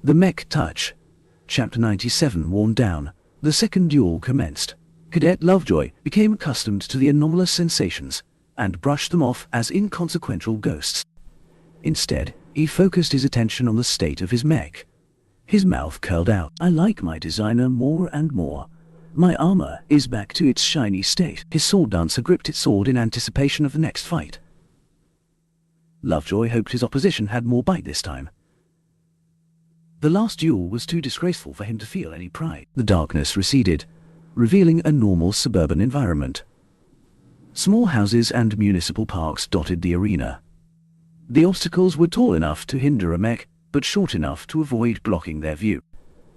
The Mech Touch. Chapter 97 worn down. The second duel commenced. Cadet Lovejoy became accustomed to the anomalous sensations, and brushed them off as inconsequential ghosts. Instead, he focused his attention on the state of his mech. His mouth curled out. I like my designer more and more. My armor is back to its shiny state. His sword dancer gripped its sword in anticipation of the next fight. Lovejoy hoped his opposition had more bite this time. The last duel was too disgraceful for him to feel any pride. The darkness receded, revealing a normal suburban environment. Small houses and municipal parks dotted the arena. The obstacles were tall enough to hinder a mech, but short enough to avoid blocking their view.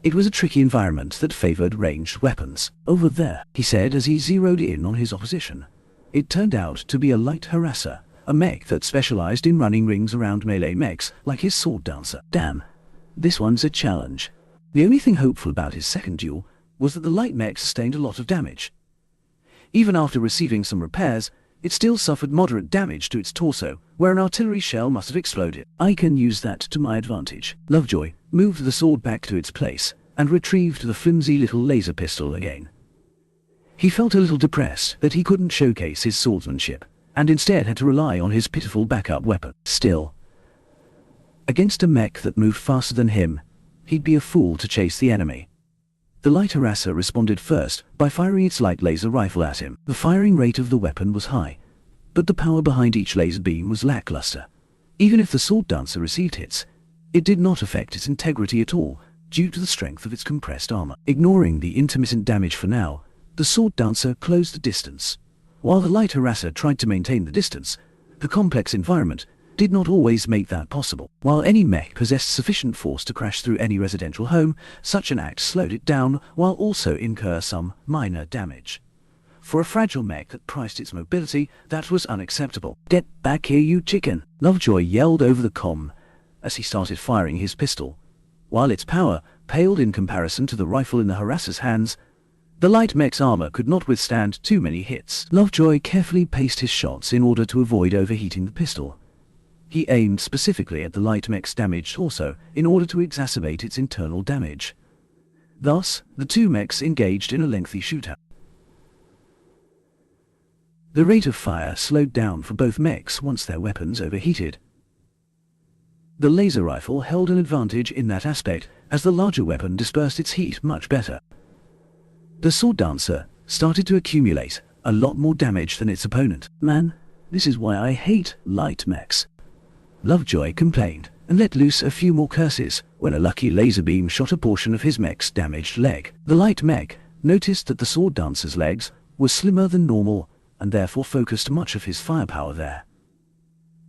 It was a tricky environment that favored ranged weapons. Over there, he said as he zeroed in on his opposition. It turned out to be a light harasser, a mech that specialized in running rings around melee mechs like his sword dancer. Damn, this one's a challenge. The only thing hopeful about his second duel was that the light mech sustained a lot of damage. Even after receiving some repairs, it still suffered moderate damage to its torso, where an artillery shell must have exploded. I can use that to my advantage. Lovejoy moved the sword back to its place, and retrieved the flimsy little laser pistol again. He felt a little depressed that he couldn't showcase his swordsmanship, and instead had to rely on his pitiful backup weapon. Still, against a mech that moved faster than him, he'd be a fool to chase the enemy. The light harasser responded first by firing its light laser rifle at him. The firing rate of the weapon was high, but the power behind each laser beam was lackluster. Even if the sword dancer received hits, it did not affect its integrity at all, due to the strength of its compressed armor. Ignoring the intermittent damage for now, the sword dancer closed the distance. While the light harasser tried to maintain the distance, the complex environment did not always make that possible. While any mech possessed sufficient force to crash through any residential home, such an act slowed it down while also incur some minor damage. For a fragile mech that prized its mobility, that was unacceptable. Get back here, you chicken! Lovejoy yelled over the comm as he started firing his pistol. While its power paled in comparison to the rifle in the harasser's hands, the light mech's armor could not withstand too many hits. Lovejoy carefully paced his shots in order to avoid overheating the pistol. He aimed specifically at the light mech's damaged torso in order to exacerbate its internal damage. Thus, the two mechs engaged in a lengthy shootout. The rate of fire slowed down for both mechs once their weapons overheated. The laser rifle held an advantage in that aspect, as the larger weapon dispersed its heat much better. The sword dancer started to accumulate a lot more damage than its opponent. Man, this is why I hate light mechs. Lovejoy complained, and let loose a few more curses, when a lucky laser beam shot a portion of his mech's damaged leg. The light mech noticed that the sword dancer's legs were slimmer than normal, and therefore focused much of his firepower there.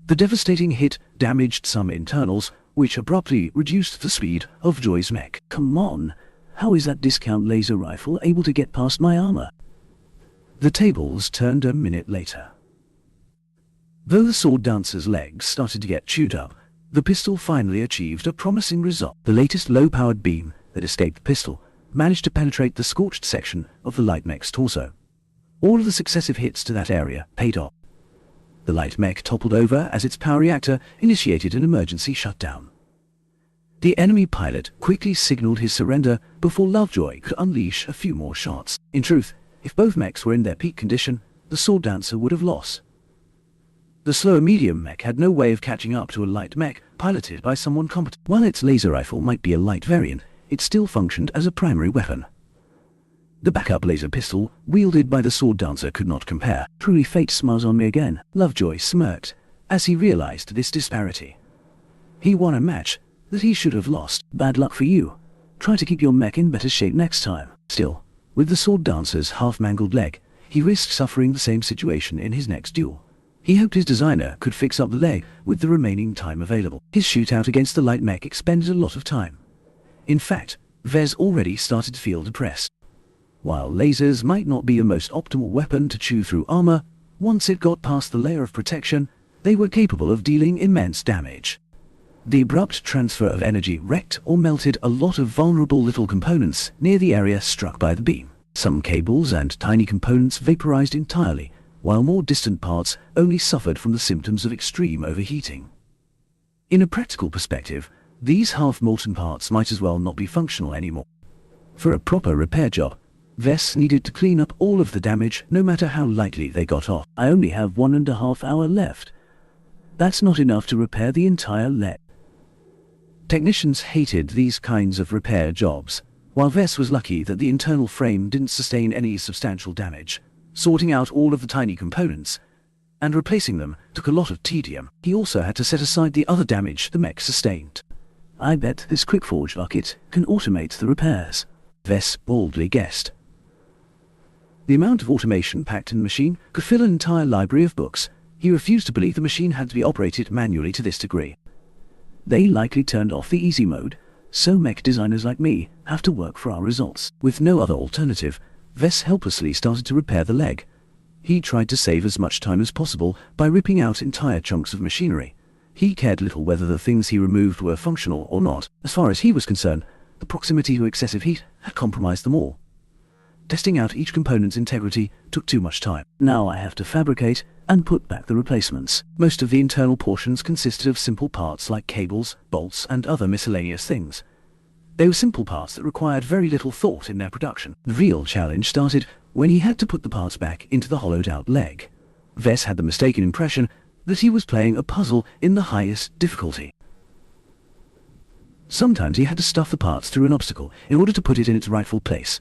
The devastating hit damaged some internals, which abruptly reduced the speed of Joy's mech. Come on, how is that discount laser rifle able to get past my armor? The tables turned a minute later. Though the sword dancer's legs started to get chewed up, the pistol finally achieved a promising result. The latest low-powered beam that escaped the pistol managed to penetrate the scorched section of the light mech's torso. All of the successive hits to that area paid off. The light mech toppled over as its power reactor initiated an emergency shutdown. The enemy pilot quickly signaled his surrender before Lovejoy could unleash a few more shots. In truth, if both mechs were in their peak condition, the sword dancer would have lost. The slower medium mech had no way of catching up to a light mech piloted by someone competent. While its laser rifle might be a light variant, it still functioned as a primary weapon. The backup laser pistol wielded by the sword dancer could not compare. Truly fate smiles on me again. Lovejoy smirked as he realized this disparity. He won a match that he should have lost. Bad luck for you. Try to keep your mech in better shape next time. Still, with the sword dancer's half-mangled leg, he risked suffering the same situation in his next duel. He hoped his designer could fix up the leg with the remaining time available. His shootout against the light mech expended a lot of time. In fact, Vez already started to feel depressed. While lasers might not be the most optimal weapon to chew through armor, once it got past the layer of protection, they were capable of dealing immense damage. The abrupt transfer of energy wrecked or melted a lot of vulnerable little components near the area struck by the beam. Some cables and tiny components vaporized entirely, while more distant parts only suffered from the symptoms of extreme overheating. In a practical perspective, These half-molten parts might as well not be functional anymore. For a proper repair job, Vess needed to clean up all of the damage, no matter how lightly they got off. I only have 1.5 hours left. That's not enough to repair the entire leg. Technicians hated these kinds of repair jobs, while Vess was lucky that the internal frame didn't sustain any substantial damage. Sorting out all of the tiny components and replacing them took a lot of tedium. He also had to set aside the other damage the mech sustained. I bet this Quickforge bucket can automate the repairs, Vess boldly guessed. The amount of automation packed in the machine could fill an entire library of books. He refused to believe the machine had to be operated manually to this degree. They likely turned off the easy mode, so mech designers like me have to work for our results. With no other alternative, Vess helplessly started to repair the leg. He tried to save as much time as possible by ripping out entire chunks of machinery. He cared little whether the things he removed were functional or not. As far as he was concerned, the proximity to excessive heat had compromised them all. Testing out each component's integrity took too much time. Now I have to fabricate and put back the replacements. Most of the internal portions consisted of simple parts like cables, bolts, and other miscellaneous things. They were simple parts that required very little thought in their production. The real challenge started when he had to put the parts back into the hollowed-out leg. Vess had the mistaken impression that he was playing a puzzle in the highest difficulty. Sometimes he had to stuff the parts through an obstacle in order to put it in its rightful place.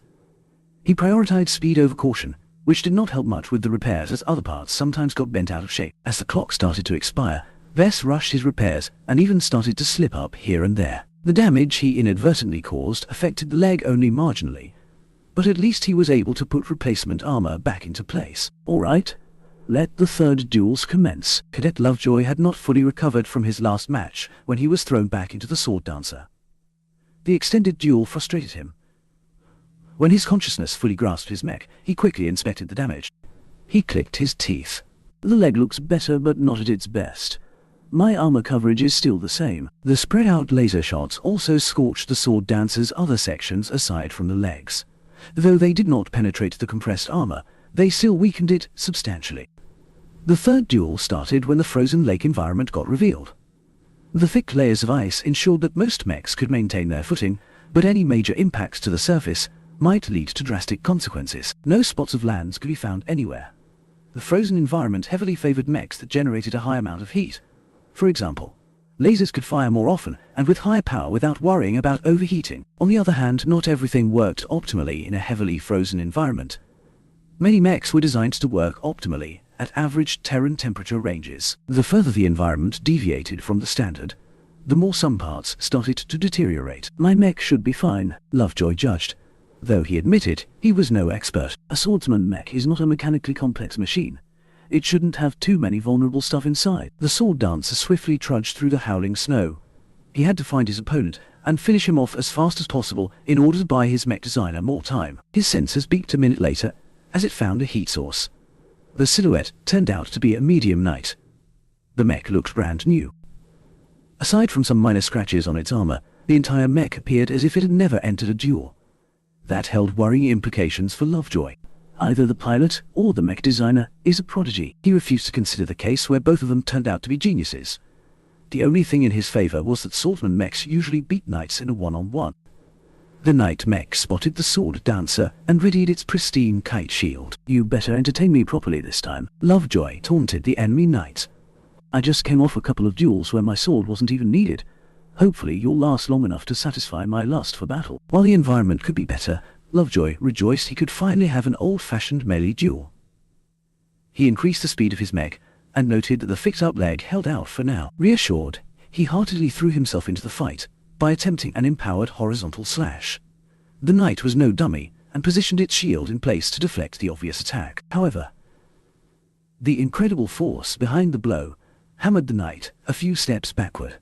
He prioritized speed over caution, which did not help much with the repairs as other parts sometimes got bent out of shape. As the clock started to expire, Vess rushed his repairs and even started to slip up here and there. The damage he inadvertently caused affected the leg only marginally, but at least he was able to put replacement armor back into place. All right, let the third duels commence. Cadet Lovejoy had not fully recovered from his last match when he was thrown back into the sword dancer. The extended duel frustrated him. When his consciousness fully grasped his mech, he quickly inspected the damage. He clicked his teeth. The leg looks better, but not at its best. My armor coverage is still the same. The spread-out laser shots also scorched the sword dancer's other sections aside from the legs. Though they did not penetrate the compressed armor, they still weakened it substantially. The third duel started when the frozen lake environment got revealed. The thick layers of ice ensured that most mechs could maintain their footing, but any major impacts to the surface might lead to drastic consequences. No spots of lands could be found anywhere. The frozen environment heavily favored mechs that generated a high amount of heat. For example, lasers could fire more often and with higher power without worrying about overheating. On the other hand, not everything worked optimally in a heavily frozen environment. Many mechs were designed to work optimally at average Terran temperature ranges. The further the environment deviated from the standard, the more some parts started to deteriorate. My mech should be fine, Lovejoy judged, though he admitted he was no expert. A swordsman mech is not a mechanically complex machine. It shouldn't have too many vulnerable stuff inside. The sword dancer swiftly trudged through the howling snow. He had to find his opponent and finish him off as fast as possible in order to buy his mech designer more time. His sensors beeped a minute later as it found a heat source. The silhouette turned out to be a medium knight. The mech looked brand new. Aside from some minor scratches on its armor, the entire mech appeared as if it had never entered a duel. That held worrying implications for Lovejoy. Either the pilot or the mech designer is a prodigy. He refused to consider the case where both of them turned out to be geniuses. The only thing in his favor was that swordsman mechs usually beat knights in a one-on-one. The knight mech spotted the sword dancer and readied its pristine kite shield. You better entertain me properly this time, Lovejoy taunted the enemy knight. I just came off a couple of duels where my sword wasn't even needed. Hopefully you'll last long enough to satisfy my lust for battle. While the environment could be better, Lovejoy rejoiced he could finally have an old-fashioned melee duel. He increased the speed of his mech and noted that the fixed-up leg held out for now. Reassured, he heartily threw himself into the fight by attempting an empowered horizontal slash. The knight was no dummy and positioned its shield in place to deflect the obvious attack. However, the incredible force behind the blow hammered the knight a few steps backward.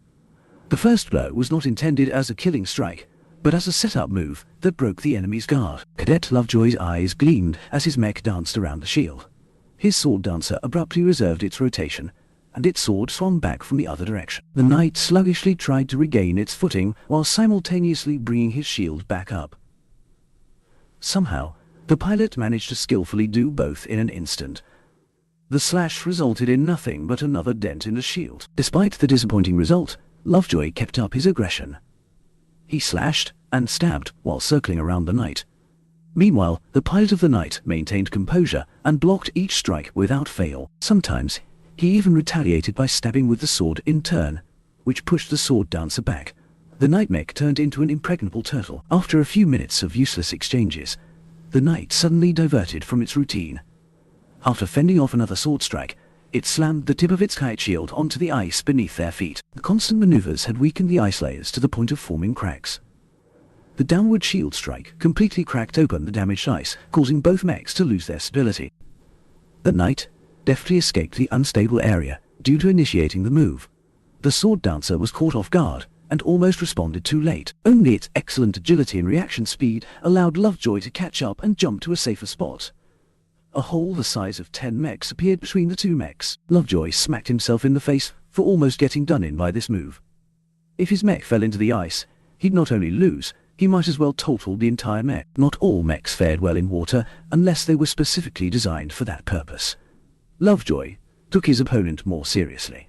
The first blow was not intended as a killing strike, but as a set-up move that broke the enemy's guard. Cadet Lovejoy's eyes gleamed as his mech danced around the shield. His sword dancer abruptly reserved its rotation, and its sword swung back from the other direction. The knight sluggishly tried to regain its footing while simultaneously bringing his shield back up. Somehow, the pilot managed to skillfully do both in an instant. The slash resulted in nothing but another dent in the shield. Despite the disappointing result, Lovejoy kept up his aggression. He slashed and stabbed while circling around the knight. Meanwhile, the pilot of the knight maintained composure and blocked each strike without fail. Sometimes, he even retaliated by stabbing with the sword in turn, which pushed the sword dancer back. The knight mech turned into an impregnable turtle. After a few minutes of useless exchanges, the knight suddenly diverted from its routine. After fending off another sword strike, it slammed the tip of its kite shield onto the ice beneath their feet. The constant maneuvers had weakened the ice layers to the point of forming cracks. The downward shield strike completely cracked open the damaged ice, causing both mechs to lose their stability. The knight deftly escaped the unstable area due to initiating the move. The sword dancer was caught off guard and almost responded too late. Only its excellent agility and reaction speed allowed Lovejoy to catch up and jump to a safer spot. A hole the size of 10 mechs appeared between the two mechs. Lovejoy smacked himself in the face for almost getting done in by this move. If his mech fell into the ice, he'd not only lose, he might as well total the entire mech. Not all mechs fared well in water unless they were specifically designed for that purpose. Lovejoy took his opponent more seriously.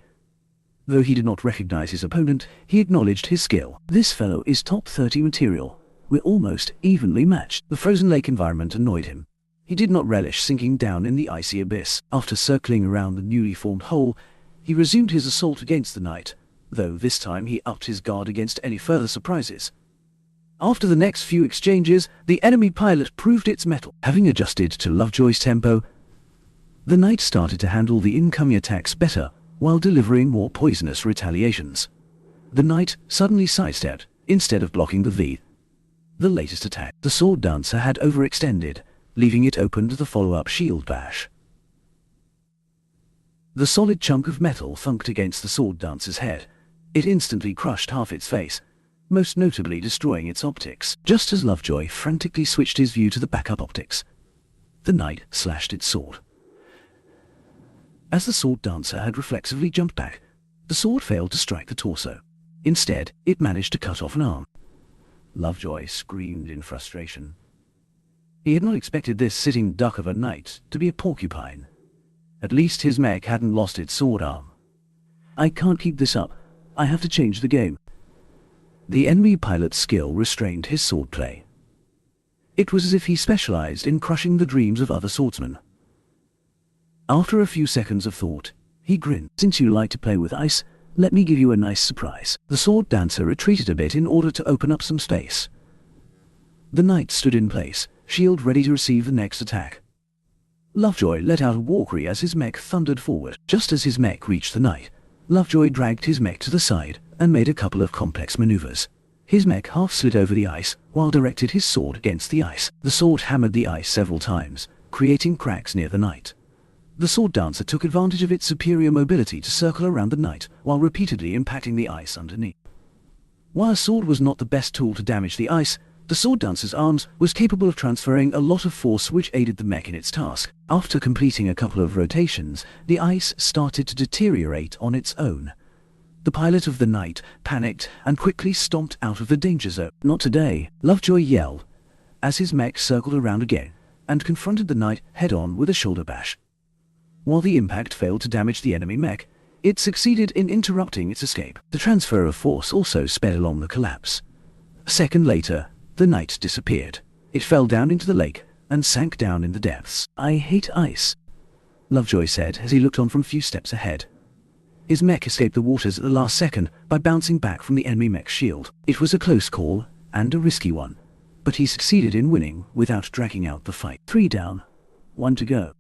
Though he did not recognize his opponent, he acknowledged his skill. This fellow is top 30 material. We're almost evenly matched. The frozen lake environment annoyed him. He did not relish sinking down in the icy abyss. After circling around the newly formed hole, he resumed his assault against the knight, though this time he upped his guard against any further surprises. After the next few exchanges, the enemy pilot proved its mettle. Having adjusted to Lovejoy's tempo, the knight started to handle the incoming attacks better while delivering more poisonous retaliations. The knight suddenly sidestepped instead of blocking the latest attack. The sword dancer had overextended, leaving it open to the follow-up shield bash. The solid chunk of metal thunked against the sword dancer's head. It instantly crushed half its face, most notably destroying its optics. Just as Lovejoy frantically switched his view to the backup optics, the knight slashed its sword. As the sword dancer had reflexively jumped back, the sword failed to strike the torso. Instead, it managed to cut off an arm. Lovejoy screamed in frustration. He had not expected this sitting duck of a knight to be a porcupine. At least his mech hadn't lost its sword arm. "I can't keep this up. I have to change the game." The enemy pilot's skill restrained his swordplay. It was as if he specialized in crushing the dreams of other swordsmen. After a few seconds of thought, he grinned. "Since you like to play with ice, let me give you a nice surprise." The sword dancer retreated a bit in order to open up some space. The knight stood in place, shield ready to receive the next attack. Lovejoy let out a war cry as his mech thundered forward. Just as his mech reached the knight, Lovejoy dragged his mech to the side and made a couple of complex maneuvers. His mech half slid over the ice while directed his sword against the ice. The sword hammered the ice several times, creating cracks near the knight. The sword dancer took advantage of its superior mobility to circle around the knight while repeatedly impacting the ice underneath. While a sword was not the best tool to damage the ice, the sword dancer's arms was capable of transferring a lot of force which aided the mech in its task. After completing a couple of rotations, the ice started to deteriorate on its own. The pilot of the knight panicked and quickly stomped out of the danger zone. "Not today," Lovejoy yelled, as his mech circled around again and confronted the knight head-on with a shoulder bash. While the impact failed to damage the enemy mech, it succeeded in interrupting its escape. The transfer of force also sped along the collapse. A second later, the knight disappeared. It fell down into the lake and sank down in the depths. "I hate ice," Lovejoy said as he looked on from a few steps ahead. His mech escaped the waters at the last second by bouncing back from the enemy mech's shield. It was a close call and a risky one, but he succeeded in winning without dragging out the fight. 3 down, 1 to go.